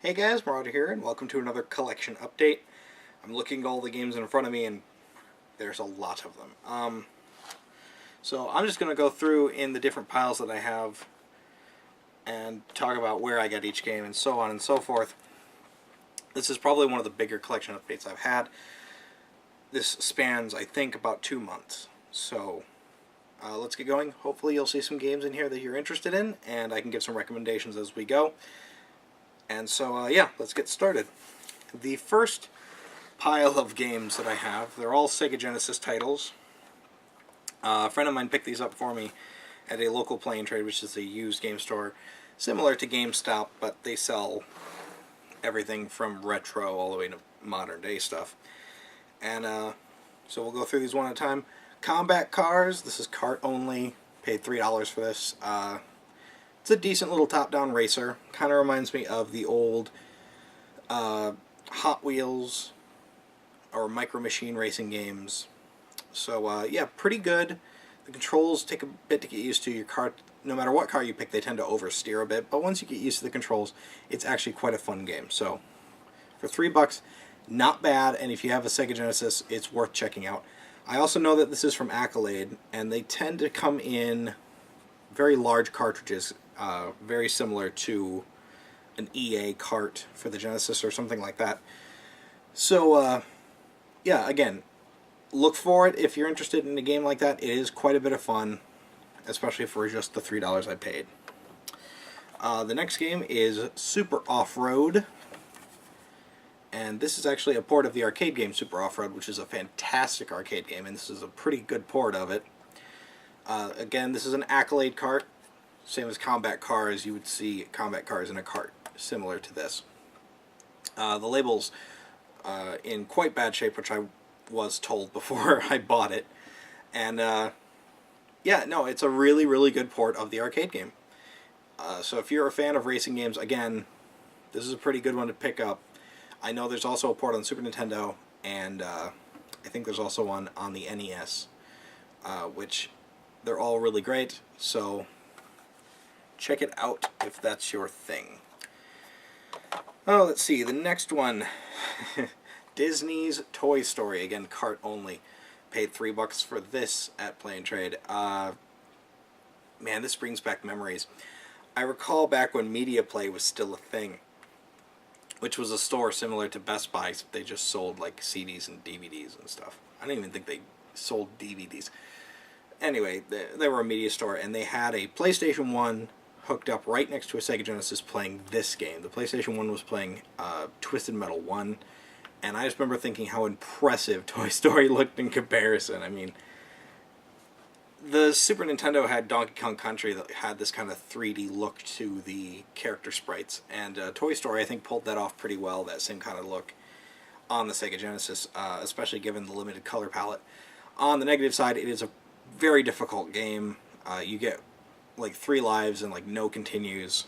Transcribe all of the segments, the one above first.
Hey guys, Marauder here, and welcome to another collection update. I'm looking at all the games in front of me, and there's a lot of them. So I'm just going to go through in the different piles that I have and talk about where I got each game and so on and so forth. This is probably one of the bigger collection updates I've had. This spans, I think, about 2 months. So let's get going. Hopefully you'll see some games in here that you're interested in, and I can give some recommendations as we go. And so, yeah, let's get started. The first pile of games that I have, they're all Sega Genesis titles. A friend of mine picked these up for me at a local play and trade, which is a used game store, similar to GameStop, but they sell everything from retro all the way to modern day stuff. And so we'll go through these one at a time. Combat Cars, this is cart only, paid $3 for this. It's a decent little top-down racer. Kind of reminds me of the old Hot Wheels or Micro Machine racing games. So, yeah, pretty good. The controls take a bit to get used to. Your car, no matter what car you pick, they tend to oversteer a bit. But once you get used to the controls, it's actually quite a fun game. So, for $3, not bad. And if you have a Sega Genesis, it's worth checking out. I also know that this is from Accolade, and they tend to come in very large cartridges, very similar to an EA cart for the Genesis or something like that. So, yeah, again, look for it if you're interested in a game like that. It is quite a bit of fun, especially for just the $3 I paid. The next game is Super Off-Road, and this is actually a port of the arcade game Super Off-Road, which is a fantastic arcade game, and this is a pretty good port of it. Again, this is an Accolade cart. Same as Combat Cars, you would see Combat Cars in a cart, similar to this. The label's in quite bad shape, which I was told before I bought it. And, yeah, no, it's a really, really good port of the arcade game. So if you're a fan of racing games, again, this is a pretty good one to pick up. I know there's also a port on Super Nintendo, and I think there's also one on the NES, which they're all really great, so check it out if that's your thing. Oh, let's see, the next one, Disney's Toy Story, again, cart only. Paid $3 for this at Play and Trade. Man, this brings back memories. I recall back when Media Play was still a thing, which was a store similar to Best Buy, except they just sold like CDs and DVDs and stuff. I don't even think they sold DVDs. Anyway, they were a media store, and they had a PlayStation 1 hooked up right next to a Sega Genesis playing this game. The PlayStation 1 was playing Twisted Metal 1, and I just remember thinking how impressive Toy Story looked in comparison. I mean, the Super Nintendo had Donkey Kong Country that had this kind of 3D look to the character sprites, and Toy Story, I think, pulled that off pretty well, that same kind of look on the Sega Genesis, especially given the limited color palette. On the negative side, it is a very difficult game. You get like 3 lives and like no continues.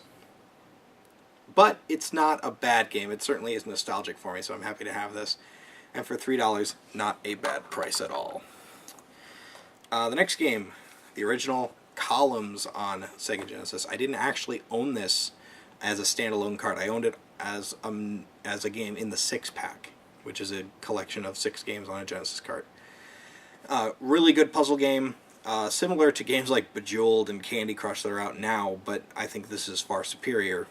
But it's not a bad game. It certainly is nostalgic for me, so I'm happy to have this. And for $3, not a bad price at all. The next game, the original Columns on Sega Genesis. I didn't actually own this as a standalone card. I owned it as a game in the 6-pack, which is a collection of 6 games on a Genesis card. Really good puzzle game, similar to games like Bejeweled and Candy Crush that are out now, but I think this is far superior.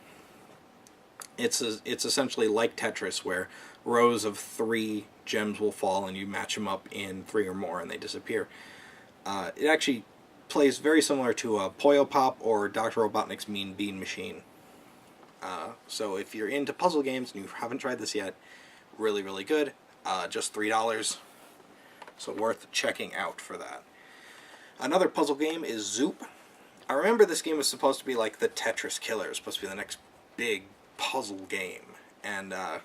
It's essentially like Tetris, where rows of 3 gems will fall and you match them up in 3 or more and they disappear. It actually plays very similar to Puyo Pop or Dr. Robotnik's Mean Bean Machine. So if you're into puzzle games and you haven't tried this yet, really, really good. Just $3. So worth checking out for that. Another puzzle game is Zoop. I remember this game was supposed to be like the Tetris Killer. It was supposed to be the next big puzzle game. And I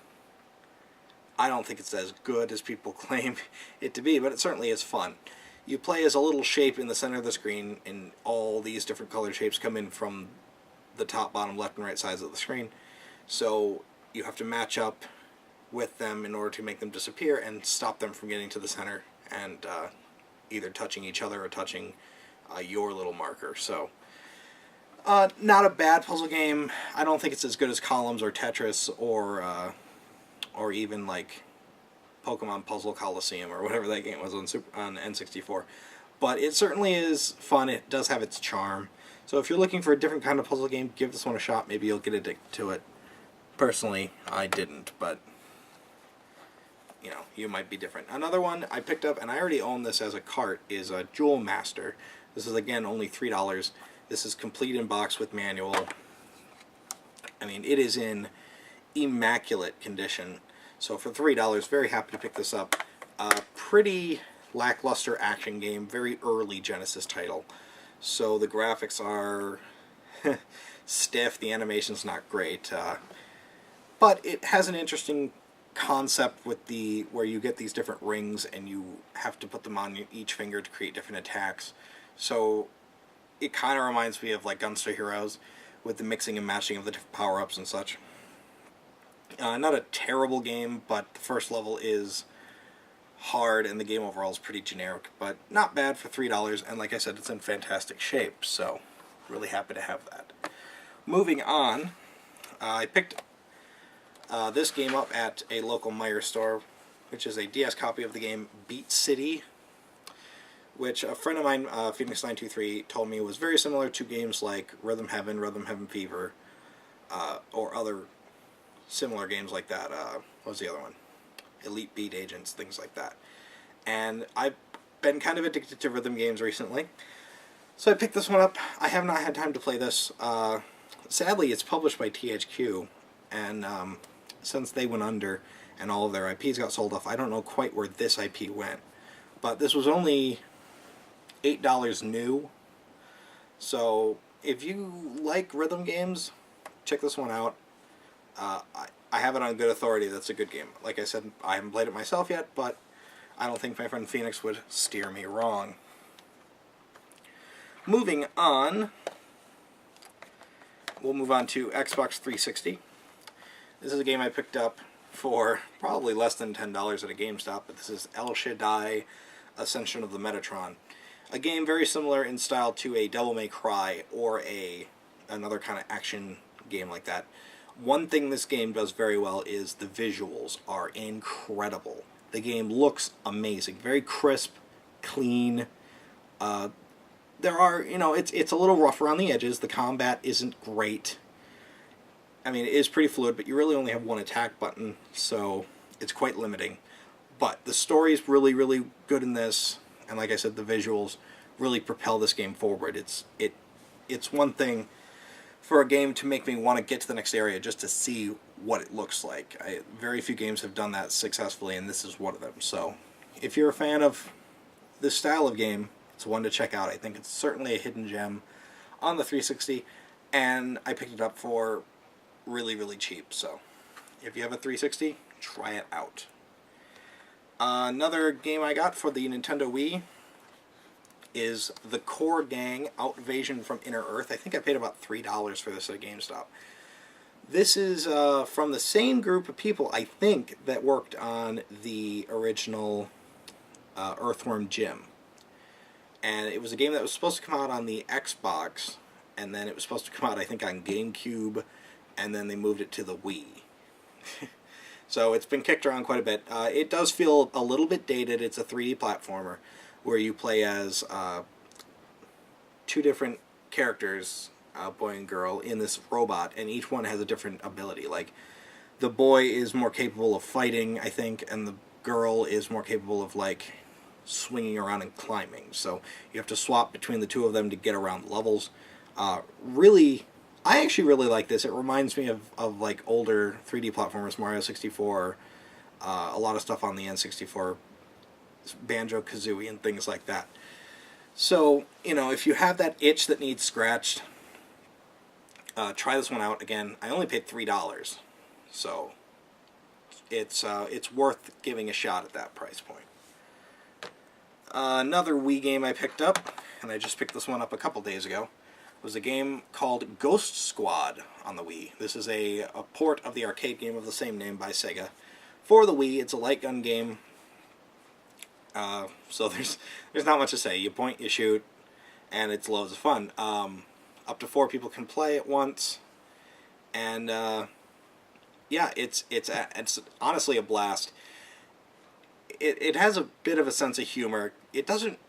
don't think it's as good as people claim it to be, but it certainly is fun. You play as a little shape in the center of the screen, and all these different colored shapes come in from the top, bottom, left, and right sides of the screen. So you have to match up with them in order to make them disappear and stop them from getting to the center and either touching each other or touching your little marker. So Not a bad puzzle game. I don't think it's as good as Columns or Tetris or even like Pokemon Puzzle Coliseum or whatever that game was on N64. But it certainly is fun. It does have its charm. So if you're looking for a different kind of puzzle game, give this one a shot. Maybe you'll get addicted to it. Personally, I didn't, but you know, you might be different. Another one I picked up, and I already own this as a cart, is a Jewel Master. This is, again, only $3. This is complete in box with manual. I mean, it is in immaculate condition. So for $3, very happy to pick this up. Pretty lackluster action game, very early Genesis title. So the graphics are stiff, the animation's not great. But it has an interesting concept with where you get these different rings and you have to put them on each finger to create different attacks. So it kind of reminds me of like Gunstar Heroes with the mixing and matching of the different power-ups and such. Not a terrible game, but the first level is hard and the game overall is pretty generic, but not bad for $3, and like I said, it's in fantastic shape, so really happy to have that. Moving on, I picked this game up at a local Meijer store, which is a DS copy of the game Beat City, which a friend of mine, Phoenix923, told me was very similar to games like Rhythm Heaven Fever, or other similar games like that. What was the other one? Elite Beat Agents, things like that. And I've been kind of addicted to rhythm games recently, so I picked this one up. I have not had time to play this. Sadly, it's published by THQ, and since they went under and all of their IPs got sold off, I don't know quite where this IP went. But this was only $8 new, so if you like rhythm games, check this one out. I have it on good authority that's a good game. Like I said, I haven't played it myself yet, but I don't think my friend Phoenix would steer me wrong. Moving on, we'll move on to Xbox 360. This is a game I picked up for probably less than $10 at a GameStop, but this is El Shaddai Ascension of the Metatron. A game very similar in style to a Devil May Cry or another kind of action game like that. One thing this game does very well is the visuals are incredible. The game looks amazing, very crisp, clean. There are, you know, it's a little rough around the edges. The combat isn't great. I mean, it is pretty fluid, but you really only have one attack button, so it's quite limiting. But the story is really, really good in this, and like I said, the visuals really propel this game forward. It's one thing for a game to make me want to get to the next area just to see what it looks like. Very few games have done that successfully, and this is one of them. So if you're a fan of this style of game, it's one to check out. I think it's certainly a hidden gem on the 360, and I picked it up for really, really cheap. So if you have a 360, try it out. Another game I got for the Nintendo Wii is The Core Gang Outvasion from Inner Earth. I think I paid about $3 for this at a GameStop. This is from the same group of people, I think, that worked on the original Earthworm Jim. And it was a game that was supposed to come out on the Xbox, and then it was supposed to come out, I think, on GameCube, and then they moved it to the Wii. So it's been kicked around quite a bit. It does feel a little bit dated. It's a 3D platformer where you play as two different characters, boy and girl, in this robot, and each one has a different ability. Like, the boy is more capable of fighting, I think, and the girl is more capable of, like, swinging around and climbing. So you have to swap between the two of them to get around the levels. Really, I actually really like this. It reminds me of like older 3D platformers, Mario 64, a lot of stuff on the N64, Banjo-Kazooie and things like that. So, you know, if you have that itch that needs scratched, try this one out. Again, I only paid $3, so it's worth giving a shot at that price point. Another Wii game I picked up, and I just picked this one up a couple days ago, was a game called Ghost Squad on the Wii. This is a port of the arcade game of the same name by Sega for the Wii. It's a light gun game, so there's not much to say. You point, you shoot, and it's loads of fun. Up to 4 people can play at once, and yeah, it's honestly a blast. It has a bit of a sense of humor. It doesn't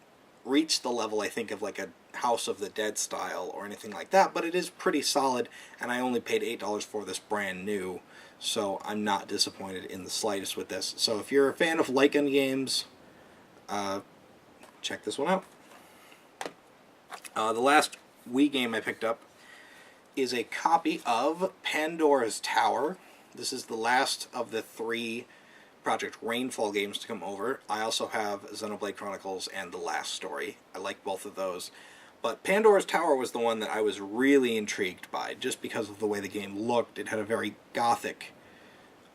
reach the level, I think, of like a House of the Dead style or anything like that, but it is pretty solid, and I only paid $8 for this brand new, so I'm not disappointed in the slightest with this. So if you're a fan of light gun games, check this one out. The last Wii game I picked up is a copy of Pandoras Tower. This is the last of the 3 Project Rainfall games to come over. I also have Xenoblade Chronicles and The Last Story. I like both of those. But Pandora's Tower was the one that I was really intrigued by, just because of the way the game looked. It had a very gothic,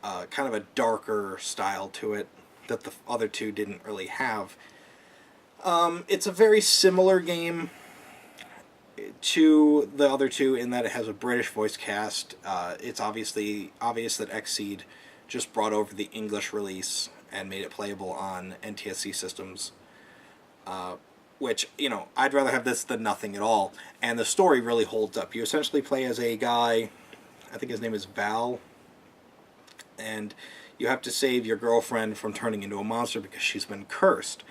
kind of a darker style to it that the other 2 didn't really have. It's a very similar game to the other 2 in that it has a British voice cast. It's obviously obvious that Xseed just brought over the English release and made it playable on NTSC systems, which, you know, I'd rather have this than nothing at all. And the story really holds up. You essentially play as a guy, I think his name is Val, and you have to save your girlfriend from turning into a monster because she's been cursed.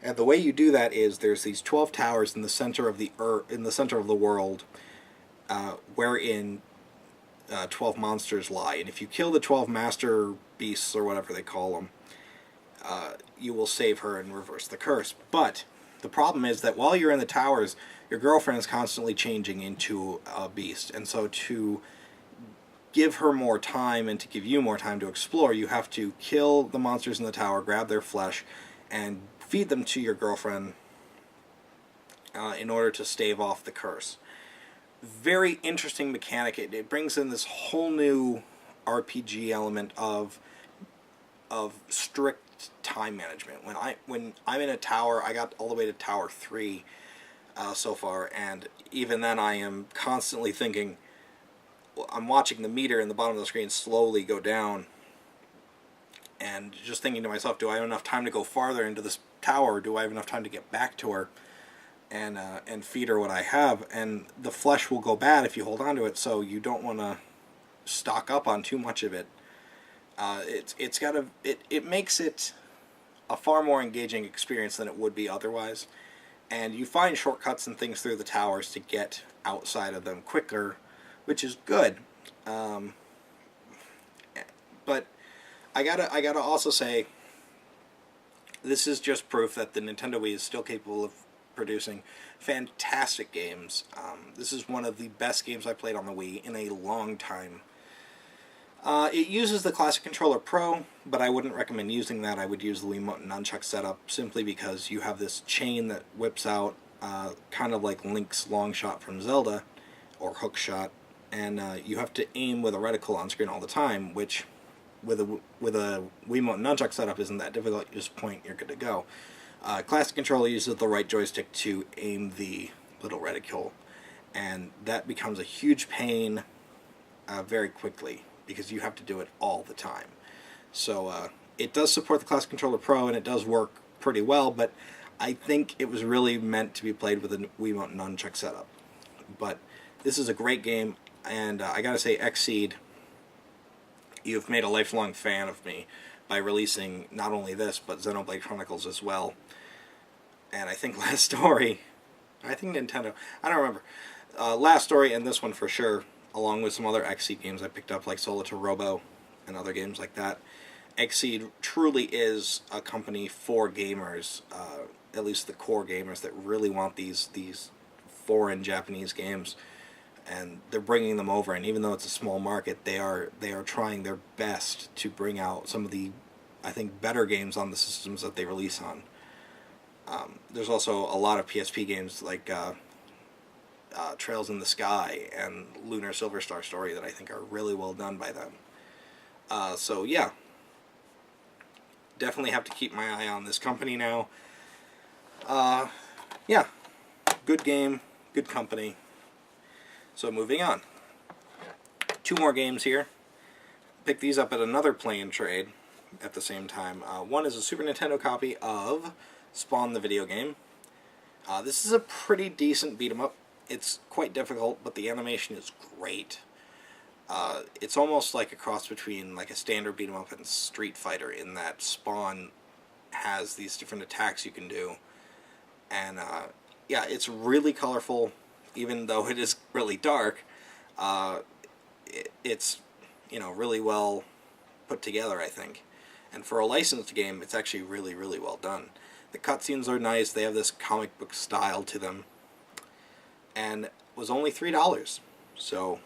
And the way you do that is there's these 12 towers in the center of the world, wherein 12 monsters lie. And if you kill the 12 master beasts, or whatever they call them, you will save her and reverse the curse. But the problem is that while you're in the towers, your girlfriend is constantly changing into a beast. And so to give her more time and to give you more time to explore, you have to kill the monsters in the tower, grab their flesh, and feed them to your girlfriend in order to stave off the curse. Very interesting mechanic. It brings in this whole new RPG element of strict time management. When I'm in a tower, I got all the way to Tower 3 so far, and even then I am constantly thinking, I'm watching the meter in the bottom of the screen slowly go down, and just thinking to myself, do I have enough time to go farther into this tower? Do I have enough time to get back to her and feed her what I have? And the flesh will go bad if you hold on to it, so you don't want to stock up on too much of it. It makes it a far more engaging experience than it would be otherwise. And you find shortcuts and things through the towers to get outside of them quicker, which is good. But I gotta also say, this is just proof that the Nintendo Wii is still capable of producing fantastic games. This is one of the best games I played on the Wii in a long time. It uses the Classic Controller Pro, but I wouldn't recommend using that. I would use the Wiimote and Nunchuck setup, simply because you have this chain that whips out, kind of like Link's long shot from Zelda, or hook shot, and you have to aim with a reticle on screen all the time, which with a Wiimote and Nunchuck setup isn't that difficult. You just point, you're good to go. Classic Controller uses the right joystick to aim the little reticule, and that becomes a huge pain very quickly, because you have to do it all the time. So it does support the Classic Controller Pro, and it does work pretty well, but I think it was really meant to be played with a Wiimote and Nunchuck setup. But this is a great game, and I gotta say, Xseed, you've made a lifelong fan of me by releasing not only this, but Xenoblade Chronicles as well. And I think Last Story, I think Nintendo, I don't remember. Last Story and this one for sure, along with some other Xseed games I picked up, like Solitaire Robo and other games like that. Xseed truly is a company for gamers, at least the core gamers that really want these foreign Japanese games, and they're bringing them over. And even though it's a small market, they are trying their best to bring out some of the, I think, better games on the systems that they release on. There's also a lot of PSP games like Trails in the Sky and Lunar Silver Star Story that I think are really well done by them. So yeah, definitely have to keep my eye on this company now. Yeah, good game, good company. So moving on. 2 more games here. Picked these up at another play and trade at the same time. One is a Super Nintendo copy of Spawn the video game. This is a pretty decent beat 'em up. It's quite difficult, but the animation is great. It's almost like a cross between like a standard beat 'em up and Street Fighter, in that Spawn has these different attacks you can do, and yeah, it's really colorful, even though it is really dark. It's, you know, really well put together, I think, and for a licensed game, it's actually really, really well done. The cutscenes are nice. They have this comic book style to them, and it was only $3, so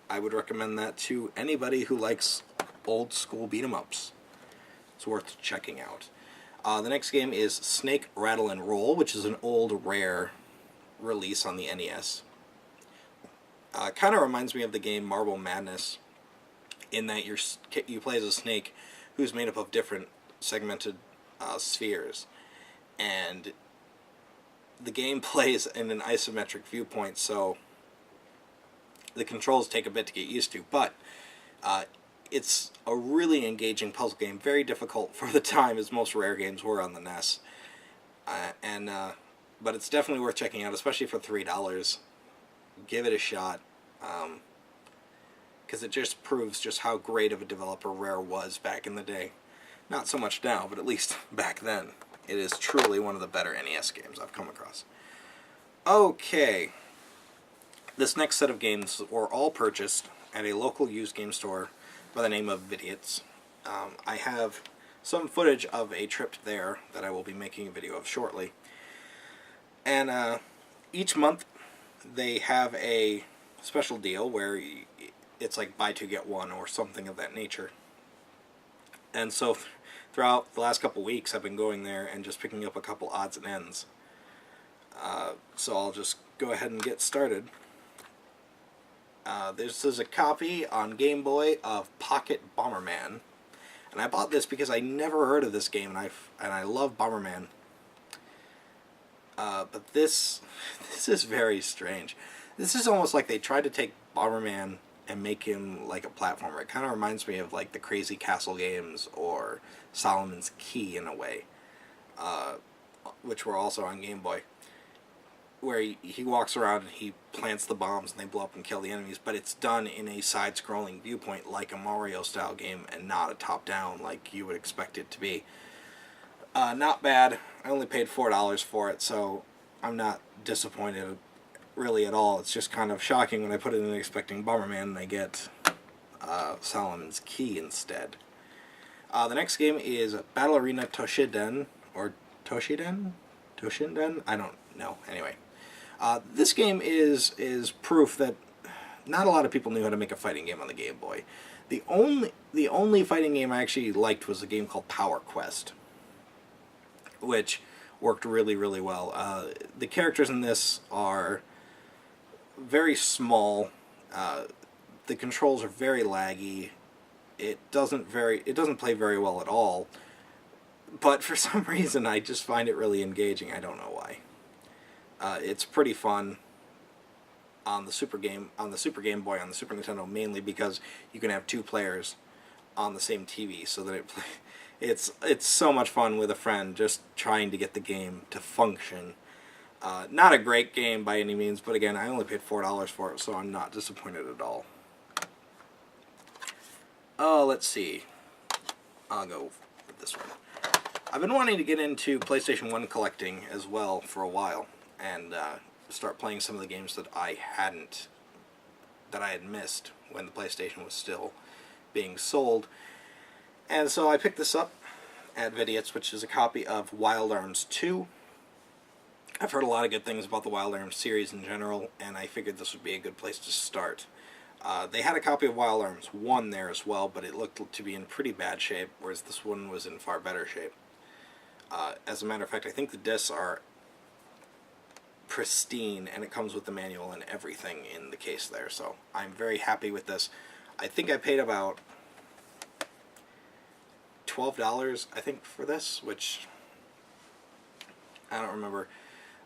I would recommend that to anybody who likes old school beat 'em ups. It's worth checking out. The next game is Snake, Rattle, and Roll, which is an old Rare release on the NES. Kind of reminds me of the game Marble Madness, in that you play as a snake who's made up of different segmented spheres, and the game plays in an isometric viewpoint, so the controls take a bit to get used to, but it's a really engaging puzzle game, very difficult for the time, as most Rare games were on the NES, but it's definitely worth checking out, especially for $3. Give it a shot, because it just proves just how great of a developer Rare was back in the day. Not so much now, but at least back then. It is truly one of the better NES games I've come across. Okay. This next set of games were all purchased at a local used game store by the name of Vidiots. I have some footage of a trip there that I will be making a video of shortly. And each month they have a special deal where it's like buy two get one or something of that nature. And so throughout the last couple weeks I've been going there and just picking up a couple odds and ends. So I'll just go ahead and get started. This is a copy on Game Boy of Pocket Bomberman, and I bought this because I never heard of this game, and I love Bomberman. But this is very strange. This is almost like they tried to take Bomberman and make him like a platformer. It kind of reminds me of like the Crazy Castle games or Solomon's Key in a way, which were also on Game Boy, where he walks around and he plants the bombs and they blow up and kill the enemies, but it's done in a side-scrolling viewpoint like a Mario-style game and not a top-down like you would expect it to be. Not bad. I only paid $4 for it, so I'm not disappointed really at all. It's just kind of shocking when I put it in expecting Bomberman and I get Solomon's Key instead. The next game is Battle Arena Toshinden, or Toshinden? I don't know. Anyway. This game is proof that not a lot of people knew how to make a fighting game on the Game Boy. The only fighting game I actually liked was a game called Power Quest, which worked really, really well. The characters in this are very small. The controls are very laggy. It doesn't play very well at all. But for some reason, I just find it really engaging. I don't know why. It's pretty fun on the Super Game Boy, on the Super Nintendo, mainly because you can have two players on the same TV, so that it's so much fun with a friend just trying to get the game to function. Not a great game by any means, but again, I only paid $4 for it, so I'm not disappointed at all. Let's see. I'll go with this one. I've been wanting to get into PlayStation 1 collecting as well for a while, and start playing some of the games that I had missed when the PlayStation was still being sold. And so I picked this up at Vidiots, which is a copy of Wild Arms 2. I've heard a lot of good things about the Wild Arms series in general, and I figured this would be a good place to start. They had a copy of Wild Arms 1 there as well, but it looked to be in pretty bad shape, whereas this one was in far better shape. As a matter of fact, I think the discs are pristine, and it comes with the manual and everything in the case there, so I'm very happy with this. I think I paid about $12, I think, for this, which I don't remember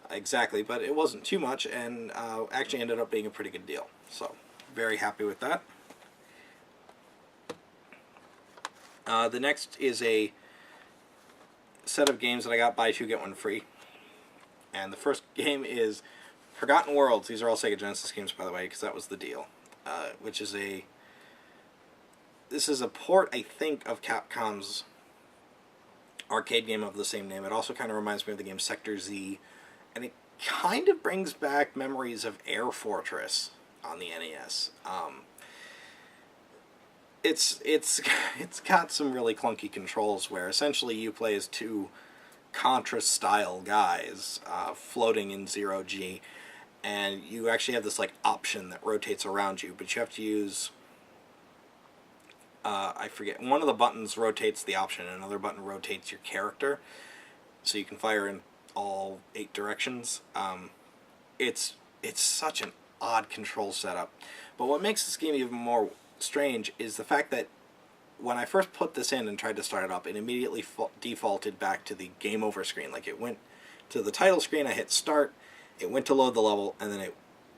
exactly, but it wasn't too much, and actually ended up being a pretty good deal, so very happy with that. The next is a set of games that I got buy two get one free, and the first game is Forgotten Worlds. These are all Sega Genesis games, by the way, because that was the deal. Which is this is a port, I think, of Capcom's arcade game of the same name. It also kind of reminds me of the game Sector Z, and it kind of brings back memories of Air Fortress on the NES. It's got some really clunky controls where essentially you play as two Contra-style guys floating in 0G, and you actually have this like option that rotates around you, but you have to use I forget, one of the buttons rotates the option and another button rotates your character, so you can fire in all 8 directions. It's such an odd control setup, but what makes this game even more strange is the fact that when I first put this in and tried to start it up, it immediately defaulted back to the game over screen. Like, it went to the title screen, I hit start, it went to load the level, and then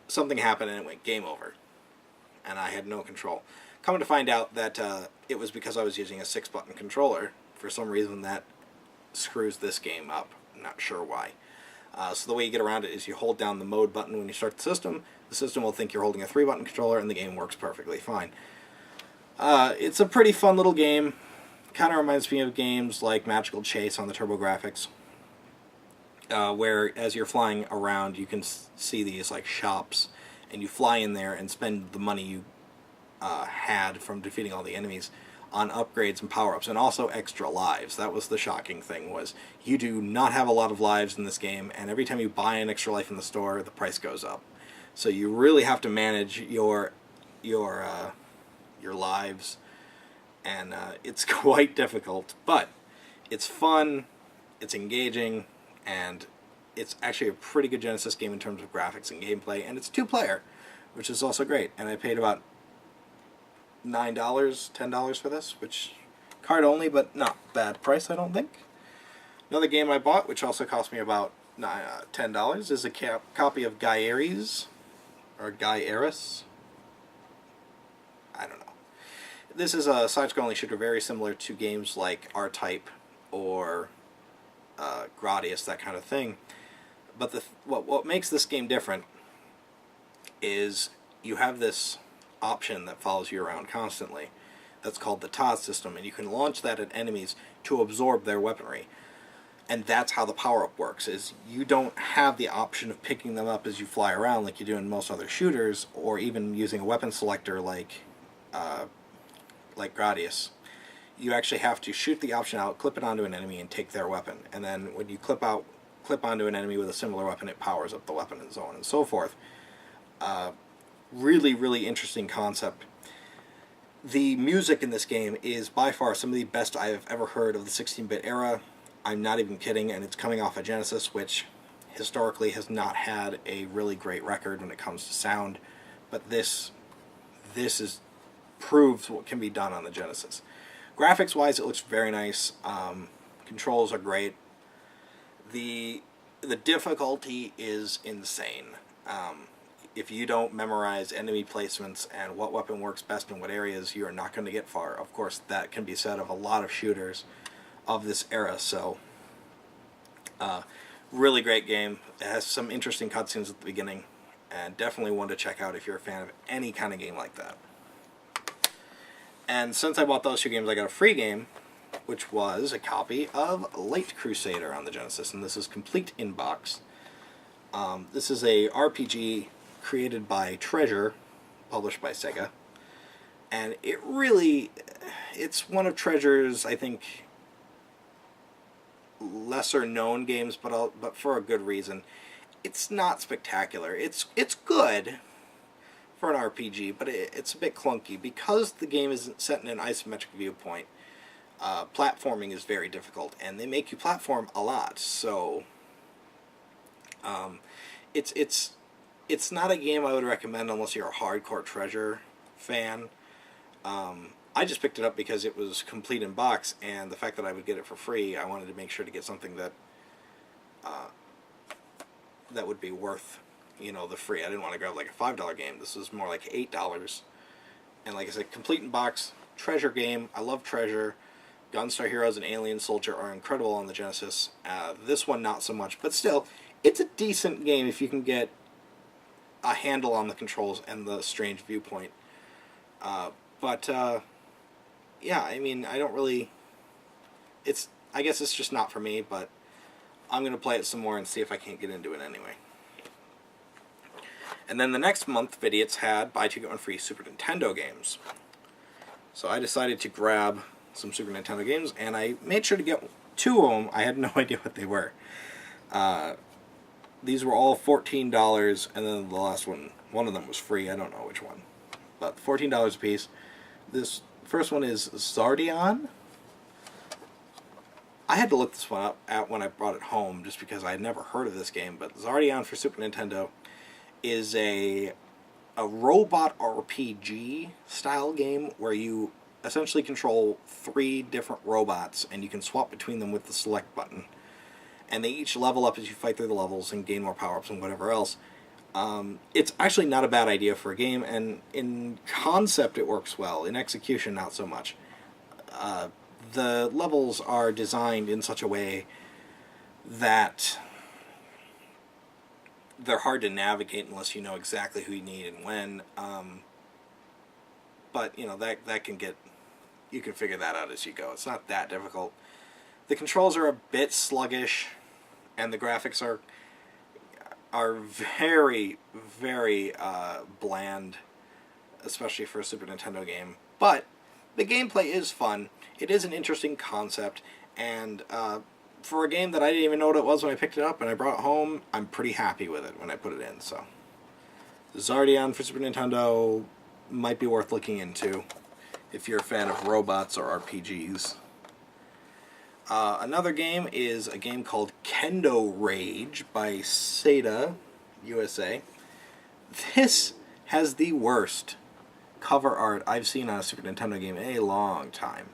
something happened and it went game over. And I had no control. Coming to find out that it was because I was using a 6-button controller. For some reason that screws this game up. I'm not sure why. So the way you get around it is you hold down the mode button when you start the system will think you're holding a 3-button controller, and the game works perfectly fine. It's a pretty fun little game. Kind of reminds me of games like Magical Chase on the TurboGrafx, where as you're flying around you can see these like shops, and you fly in there and spend the money you had from defeating all the enemies on upgrades and power-ups, and also extra lives. That was the shocking thing, was you do not have a lot of lives in this game, and every time you buy an extra life in the store, the price goes up. So you really have to manage your lives, and it's quite difficult, but it's fun, it's engaging, and it's actually a pretty good Genesis game in terms of graphics and gameplay, and it's 2-player, which is also great. And I paid about $9, $10 for this, which card only, but not bad price, I don't think. Another game I bought, which also cost me about $10, is a copy of Gaiares, or Gaiares. I don't know. This is a side-scrolling shooter very similar to games like R-Type or Gradius, that kind of thing. But what makes this game different is you have this option that follows you around constantly. That's called the TOS system, and you can launch that at enemies to absorb their weaponry. And that's how the power-up works, is you don't have the option of picking them up as you fly around like you do in most other shooters, or even using a weapon selector like Gradius. You actually have to shoot the option out, clip it onto an enemy, and take their weapon. And then when you clip onto an enemy with a similar weapon, it powers up the weapon, and so on and so forth. Really, really interesting concept. The music in this game is by far some of the best I have ever heard of the 16-bit era. I'm not even kidding, and it's coming off a Genesis, which historically has not had a really great record when it comes to sound. But this proves what can be done on the Genesis. Graphics-wise, it looks very nice. Controls are great. The difficulty is insane. If you don't memorize enemy placements and what weapon works best in what areas, you are not going to get far. Of course, that can be said of a lot of shooters of this era. So, really great game. It has some interesting cutscenes at the beginning, and definitely one to check out if you're a fan of any kind of game like that. And since I bought those 2 games, I got a free game, which was a copy of Late Crusader on the Genesis, and this is complete in box. This is a RPG created by Treasure, published by Sega, and it's one of Treasure's, I think, lesser known games, but for a good reason. It's not spectacular. It's good for an RPG, but it's a bit clunky because the game isn't set in an isometric viewpoint. Platforming is very difficult, and they make you platform a lot. So it's not a game I would recommend unless you're a hardcore Treasure fan. I just picked it up because it was complete in box, and the fact that I would get it for free, I wanted to make sure to get something that that would be worth, the free. I didn't want to grab like a $5 game. This was more like $8. And like I said, complete in box, Treasure game. I love Treasure. Gunstar Heroes and Alien Soldier are incredible on the Genesis. This one not so much, but still, it's a decent game if you can get a handle on the controls and the strange viewpoint. But yeah, I mean, I don't really... I guess it's just not for me, but I'm going to play it some more and see if I can't get into it anyway. And then the next month, Vidiots had buy two get one free Super Nintendo games. So I decided to grab some Super Nintendo games, and I made sure to get two of them. I had no idea what they were. These were all $14, and then the last one of them was free. I don't know which one. But $14 a piece. This first one is Zardi. I had to look this one up when I brought it home, just because I had never heard of this game. But Zardi for Super Nintendo is a robot RPG style game where you essentially control 3 different robots, and you can swap between them with the select button. And they each level up as you fight through the levels and gain more power-ups and whatever else. It's actually not a bad idea for a game, and in concept it works well. In execution, not so much. The levels are designed in such a way that they're hard to navigate unless you know exactly who you need and when. But, you know, that can get... You can figure that out as you go. It's not that difficult. The controls are a bit sluggish, and the graphics are very, very bland, especially for a Super Nintendo game. But the gameplay is fun. It is an interesting concept, and for a game that I didn't even know what it was when I picked it up and I brought it home, I'm pretty happy with it when I put it in. So, Zardi for Super Nintendo might be worth looking into if you're a fan of robots or RPGs. Another game is a game called Kendo Rage by Shaddai USA. This has the worst cover art I've seen on a Super Nintendo game in a long time.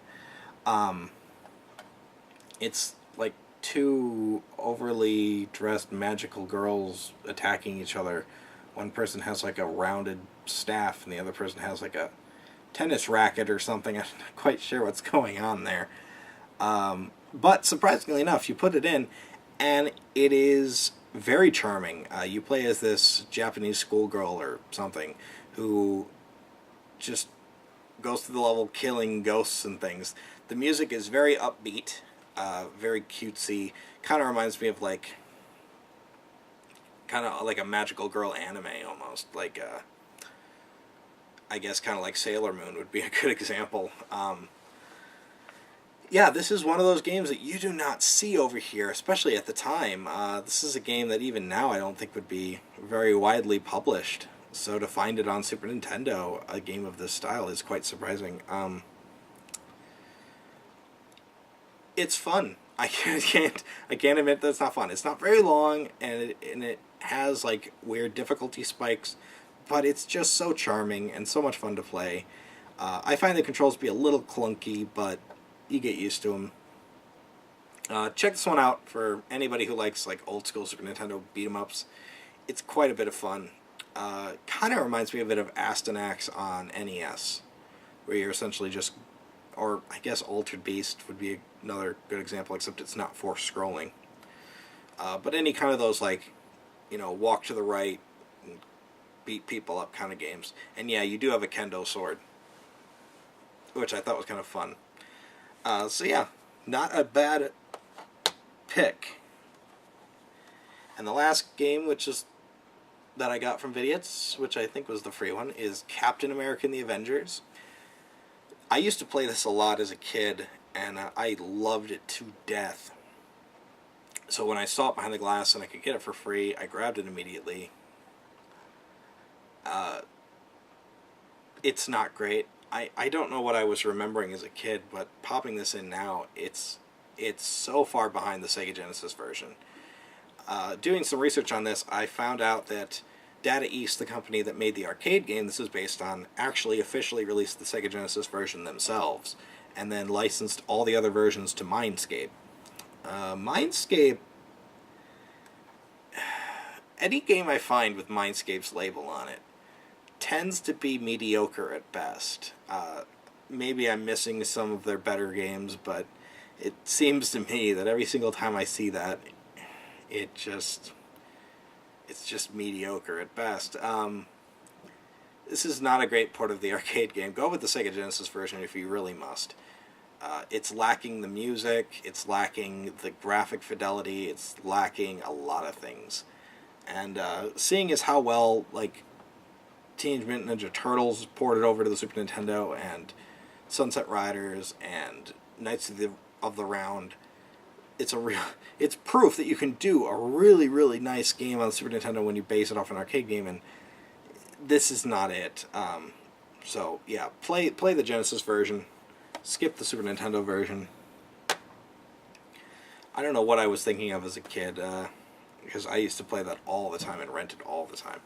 It's like 2 overly dressed magical girls attacking each other. One person has like a rounded staff and the other person has like a tennis racket or something. I'm not quite sure what's going on there. But surprisingly enough, you put it in, and it is very charming. You play as this Japanese schoolgirl or something who just goes through the level killing ghosts and things. The music is very upbeat, very cutesy. Kind of reminds me of like a magical girl anime almost. Like I guess kind of like Sailor Moon would be a good example. Yeah, this is one of those games that you do not see over here, especially at the time. This is a game that even now I don't think would be very widely published. So to find it on Super Nintendo, a game of this style, is quite surprising. It's fun. I can't admit that it's not fun. It's not very long, and it has like weird difficulty spikes, but it's just so charming and so much fun to play. I find the controls to be a little clunky, but you get used to them. Check this one out for anybody who likes like old school Super Nintendo beat 'em ups. It's quite a bit of fun. Kind of reminds me a bit of Astyanax on NES, where you're essentially just, or I guess Altered Beast would be another good example, except it's not forced scrolling. But any kind of those like, you know, walk to the right and beat people up kind of games. And yeah, you do have a kendo sword, which I thought was kind of fun. So yeah, not a bad pick. And the last game, that I got from Vidiots, which I think was the free one, is Captain America and the Avengers. I used to play this a lot as a kid, and I loved it to death. So when I saw it behind the glass and I could get it for free, I grabbed it immediately. It's not great. I don't know what I was remembering as a kid, but popping this in now, it's so far behind the Sega Genesis version. Doing some research on this, I found out that Data East, the company that made the arcade game this is based on, actually officially released the Sega Genesis version themselves, and then licensed all the other versions to Mindscape. Mindscape... Any game I find with Mindscape's label on it tends to be mediocre at best. Maybe I'm missing some of their better games, but it seems to me that every single time I see that, it just... it's just mediocre at best. This is not a great port of the arcade game. Go with the Sega Genesis version if you really must. It's lacking the music, it's lacking the graphic fidelity, it's lacking a lot of things. And seeing as how well, like, Teenage Mutant Ninja Turtles ported over to the Super Nintendo, and Sunset Riders, and Knights of the Round, it's proof that you can do a really, really nice game on the Super Nintendo when you base it off an arcade game, and this is not it. So, yeah, play the Genesis version. Skip the Super Nintendo version. I don't know what I was thinking of as a kid, because I used to play that all the time and rent it all the time.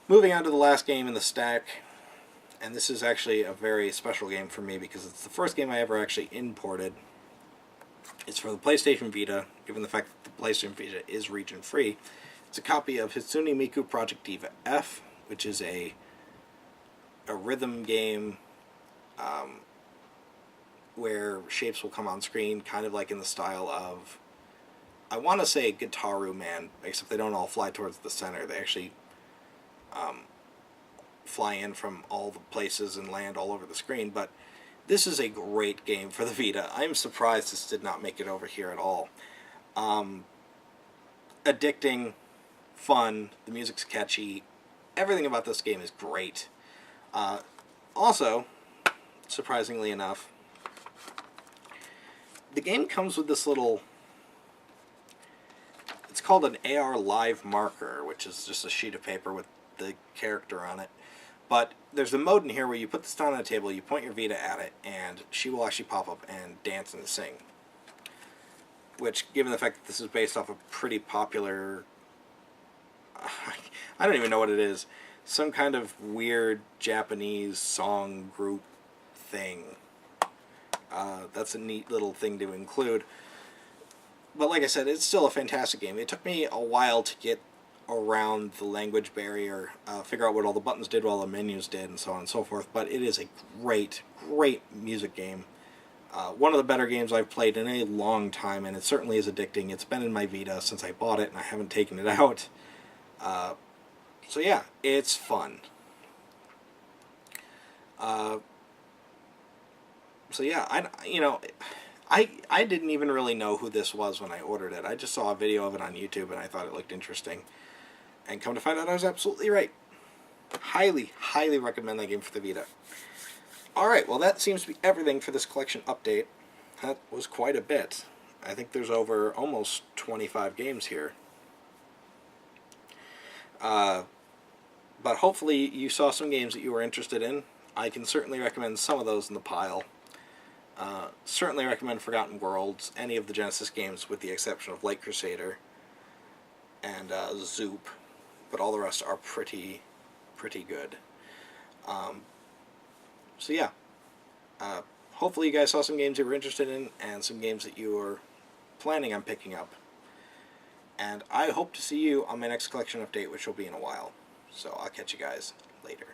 Moving on to the last game in the stack, and this is actually a very special game for me because it's the first game I ever actually imported. It's for the PlayStation Vita, given the fact that the PlayStation Vita is region-free. It's a copy of Hatsune Miku Project Diva F, which is a rhythm game where shapes will come on screen, kind of like in the style of, I want to say Guitaru Man, except they don't all fly towards the center. They actually fly in from all the places and land all over the screen. But this is a great game for the Vita. I'm surprised this did not make it over here at all. Addicting, fun, the music's catchy, everything about this game is great. Also, surprisingly enough, the game comes with this little, it's called an AR Live marker, which is just a sheet of paper with the character on it. But there's a mode in here where you put this down on a table, you point your Vita at it, and she will actually pop up and dance and sing. Which, given the fact that this is based off a pretty popular, I don't even know what it is, some kind of weird Japanese song group thing. That's a neat little thing to include. But like I said, it's still a fantastic game. It took me a while to get around the language barrier, figure out what all the buttons did, what all the menus did, and so on and so forth. But it is a great, great music game. One of the better games I've played in a long time, and it certainly is addicting. It's been in my Vita since I bought it, and I haven't taken it out. So yeah, it's fun. So yeah, I didn't even really know who this was when I ordered it. I just saw a video of it on YouTube, and I thought it looked interesting. And come to find out, I was absolutely right. Highly, highly recommend that game for the Vita. Alright, well that seems to be everything for this collection update. That was quite a bit. I think there's over almost 25 games here. But hopefully you saw some games that you were interested in. I can certainly recommend some of those in the pile. Certainly recommend Forgotten Worlds, any of the Genesis games with the exception of Light Crusader and Zoop, but all the rest are pretty good. So yeah, hopefully you guys saw some games you were interested in and some games that you were planning on picking up. And I hope to see you on my next collection update, which will be in a while. So I'll catch you guys later.